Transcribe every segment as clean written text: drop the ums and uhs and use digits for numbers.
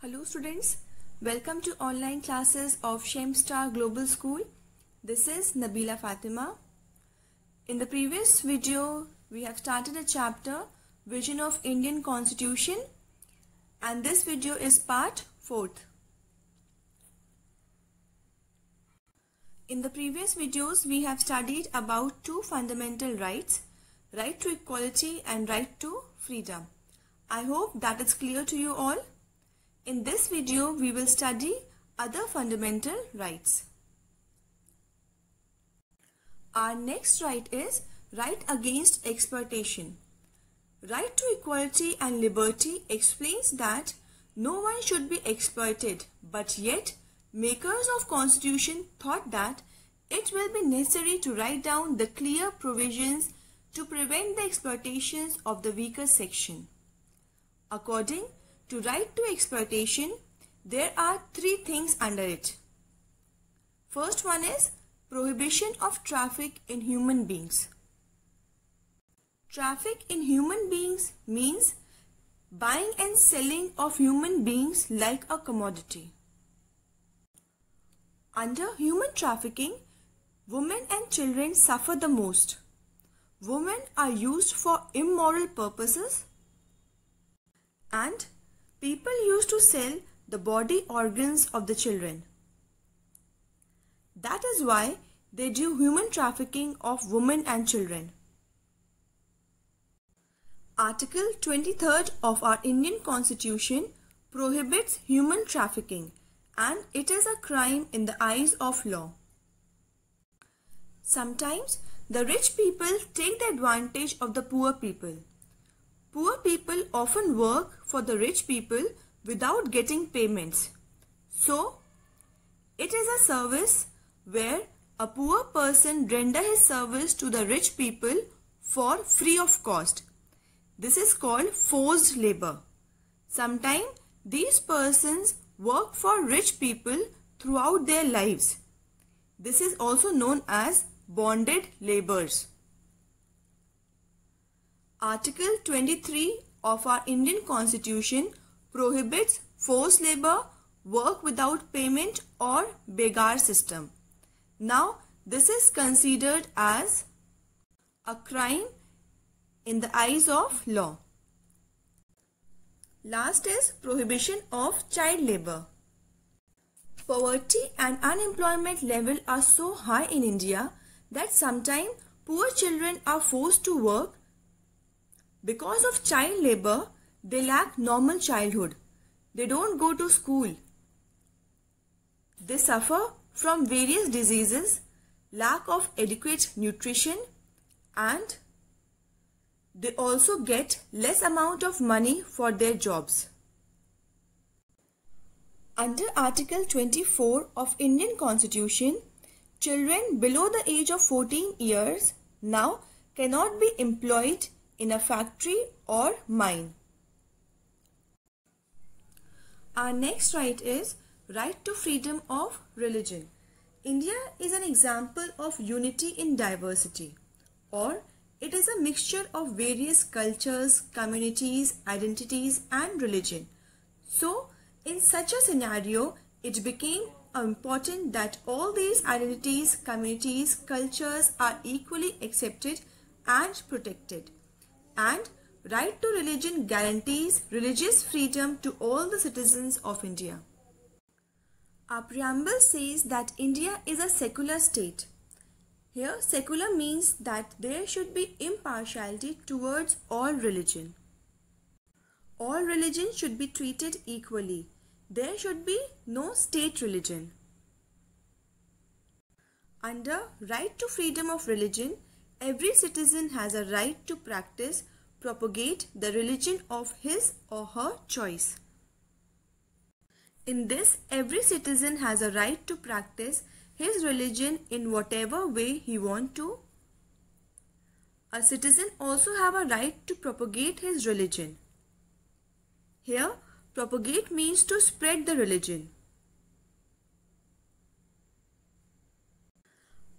Hello students, welcome to online classes of Shemstar Global School. This is Nabila Fatima. In the previous video, we have started a chapter, Vision of Indian Constitution, and this video is part 4th. In the previous videos, we have studied about two fundamental rights, right to equality and right to freedom. I hope that is clear to you all. In this video, we will study other fundamental rights. Our next right is right against exploitation. Right to equality and liberty explains that no one should be exploited, but yet makers of Constitution thought that it will be necessary to write down the clear provisions to prevent the exploitations of the weaker section. According to right to exploitation, there are three things under it. First one is prohibition of traffic in human beings. Traffic in human beings means buying and selling of human beings like a commodity. Under human trafficking, women and children suffer the most. Women are used for immoral purposes, and people used to sell the body organs of the children. That is why they do human trafficking of women and children. Article 23rd of our Indian Constitution prohibits human trafficking, and it is a crime in the eyes of law. Sometimes the rich people take the advantage of the poor people. Poor people often work for the rich people without getting payments. So, it is a service where a poor person renders his service to the rich people for free of cost. This is called forced labor. Sometimes these persons work for rich people throughout their lives. This is also known as bonded laborers. Article 23 of our Indian Constitution prohibits forced labor, work without payment or begar system. Now, this is considered as a crime in the eyes of law. Last is prohibition of child labor. Poverty and unemployment level are so high in India that sometimes poor children are forced to work. Because of child labor, they lack normal childhood. They don't go to school. They suffer from various diseases, lack of adequate nutrition, and they also get less amount of money for their jobs. Under Article 24 of Indian Constitution, children below the age of 14 years now cannot be employed in a factory or mine. Our next right is right to freedom of religion. India is an example of unity in diversity, or it is a mixture of various cultures, communities, identities and religion. So, in such a scenario, it became important that all these identities, communities, cultures are equally accepted and protected. And right to religion guarantees religious freedom to all the citizens of India. Our preamble says that India is a secular state. Here, secular means that there should be impartiality towards all religion. All religion should be treated equally. There should be no state religion. Under right to freedom of religion, every citizen has a right to practice, propagate the religion of his or her choice. In this, every citizen has a right to practice his religion in whatever way he wants to. A citizen also have a right to propagate his religion. Here, propagate means to spread the religion.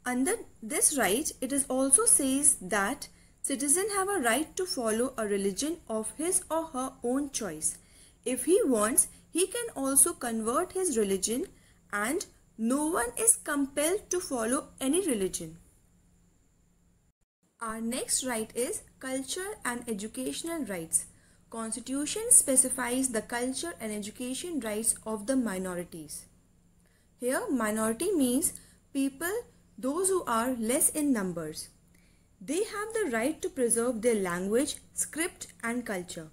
Under this right, it is also says that citizens have a right to follow a religion of his or her own choice. If he wants, he can also convert his religion, and no one is compelled to follow any religion. Our next right is culture and educational rights. Constitution specifies the culture and education rights of the minorities. Here, minority means people, those who are less in numbers. They have the right to preserve their language, script and culture.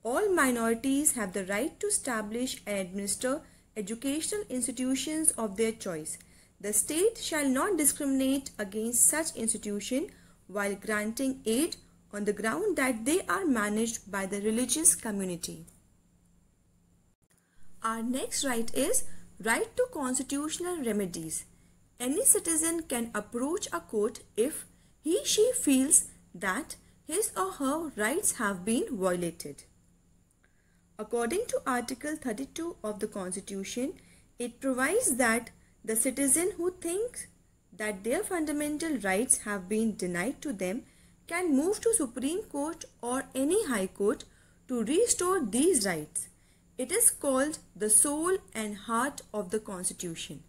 All minorities have the right to establish and administer educational institutions of their choice. The state shall not discriminate against such institutions while granting aid on the ground that they are managed by the religious community. Our next right is right to constitutional remedies. Any citizen can approach a court if he/she feels that his or her rights have been violated. According to Article 32 of the Constitution, it provides that the citizen who thinks that their fundamental rights have been denied to them can move to Supreme Court or any High Court to restore these rights. It is called the soul and heart of the Constitution,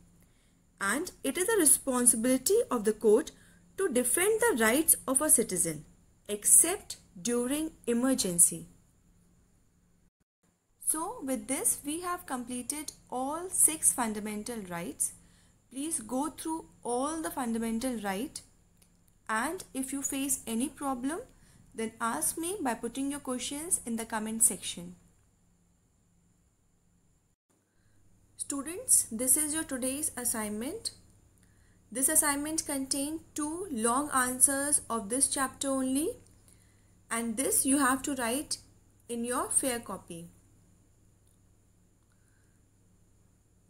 and it is the responsibility of the court to defend the rights of a citizen, except during emergency. So with this, we have completed all 6 fundamental rights. Please go through all the fundamental rights, and if you face any problem, then ask me by putting your questions in the comment section. Students, this is your today's assignment. This assignment contains 2 long answers of this chapter only, and this you have to write in your fair copy.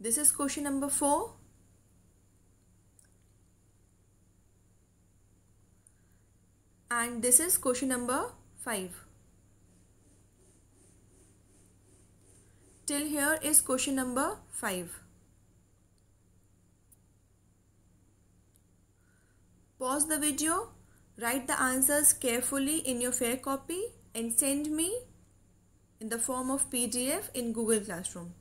This is question number 4. And this is question number 5. Till here is question number 5. Pause the video, write the answers carefully in your fair copy and send me in the form of PDF in Google Classroom.